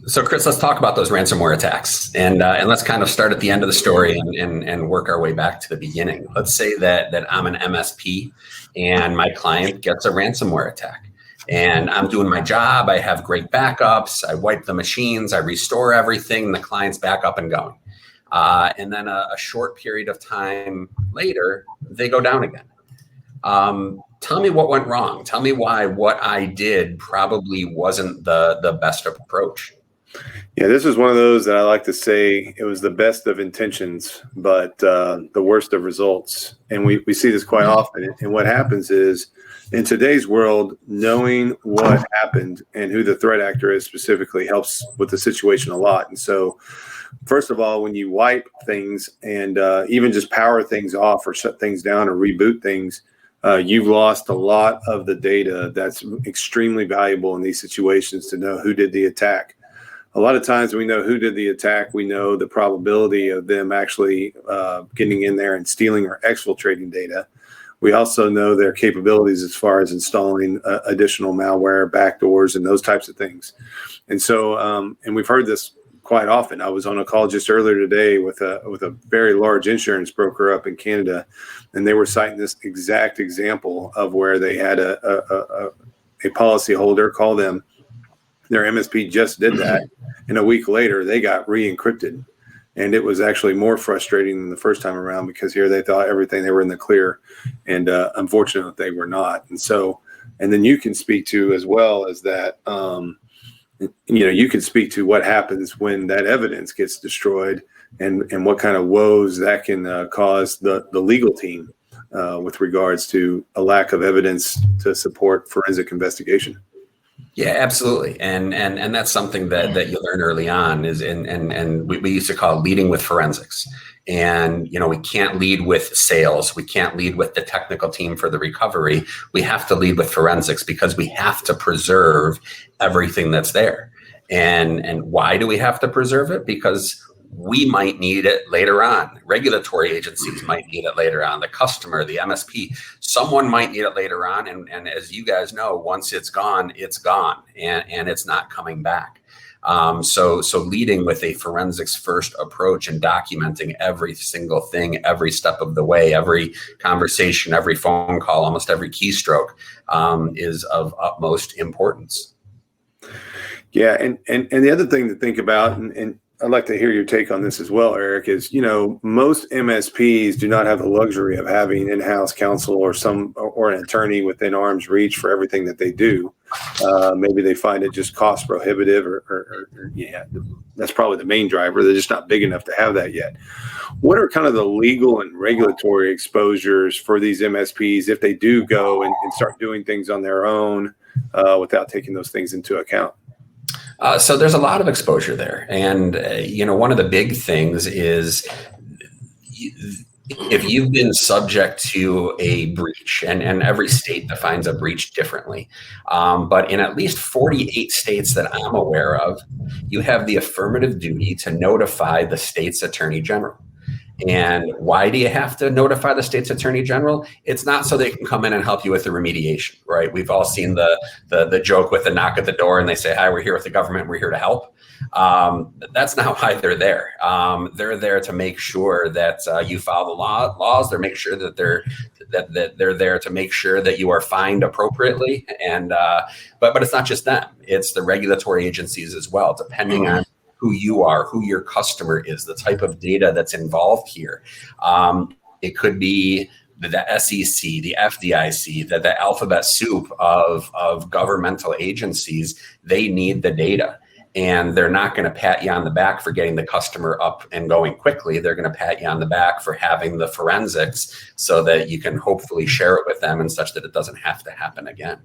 So Chris, let's talk about those ransomware attacks, and let's kind of start at the end of the story and work our way back to the beginning. Let's say that I'm an MSP and my client gets a ransomware attack, and I'm doing my job. I have great backups. I wipe the machines. I restore everything. The client's back up and going, and then a short period of time later, they go down again. Tell me what went wrong. Tell me why what I did probably wasn't the best approach. Yeah, this is one of those that I like to say it was the best of intentions, but the worst of results. And we see this quite often. And what happens is in today's world, knowing what happened and who the threat actor is specifically helps with the situation a lot. And so, first of all, when you wipe things and even just power things off or shut things down or reboot things, you've lost a lot of the data that's extremely valuable in these situations to know who did the attack. A lot of times we know who did the attack. We know the probability of them actually getting in there and stealing or exfiltrating data. We also know their capabilities as far as installing additional malware, backdoors, and those types of things. And so, and we've heard this quite often. I was on a call just earlier today with a very large insurance broker up in Canada, and they were citing this exact example of where they had a policyholder call them. Their MSP just did that, and a week later they got re-encrypted, and it was actually more frustrating than the first time around because here they thought everything, they were in the clear, and unfortunately they were not. And so, and then you can speak to as well as that, you can speak to what happens when that evidence gets destroyed, and what kind of woes that can cause the legal team with regards to a lack of evidence to support forensic investigation. Yeah, absolutely. And that's something that you learn early on is, and we used to call it leading with forensics. And, we can't lead with sales. We can't lead with the technical team for the recovery. We have to lead with forensics because we have to preserve everything that's there. And why do we have to preserve it? Because we might need it later on. Regulatory agencies might need it later on. The customer, the MSP, someone might need it later on. And as you guys know, once it's gone, and it's not coming back. So leading with a forensics first approach and documenting every single thing, every step of the way, every conversation, every phone call, almost every keystroke is of utmost importance. Yeah, and the other thing to think about, and I'd like to hear your take on this as well, Eric, is, most MSPs do not have the luxury of having in-house counsel or an attorney within arm's reach for everything that they do. Maybe they find it just cost prohibitive or that's probably the main driver. They're just not big enough to have that yet. What are kind of the legal and regulatory exposures for these MSPs if they do go and start doing things on their own without taking those things into account? So there's a lot of exposure there. And, one of the big things is if you've been subject to a breach, and every state defines a breach differently, but in at least 48 states that I'm aware of, you have the affirmative duty to notify the state's attorney general. And why do you have to notify the state's attorney general? It's not so they can come in and help you with the remediation, right? We've all seen the joke with the knock at the door and they say, "Hi, we're here with the government. We're here to help." That's not why they're there. They're there to make sure that you follow the laws. They're make sure that they're there to make sure that you are fined appropriately. And but it's not just them. It's the regulatory agencies as well, depending on who you are, who your customer is, the type of data that's involved here. It could be the SEC, the FDIC, the alphabet soup of governmental agencies. They need the data, and they're not going to pat you on the back for getting the customer up and going quickly. They're going to pat you on the back for having the forensics so that you can hopefully share it with them and such that it doesn't have to happen again.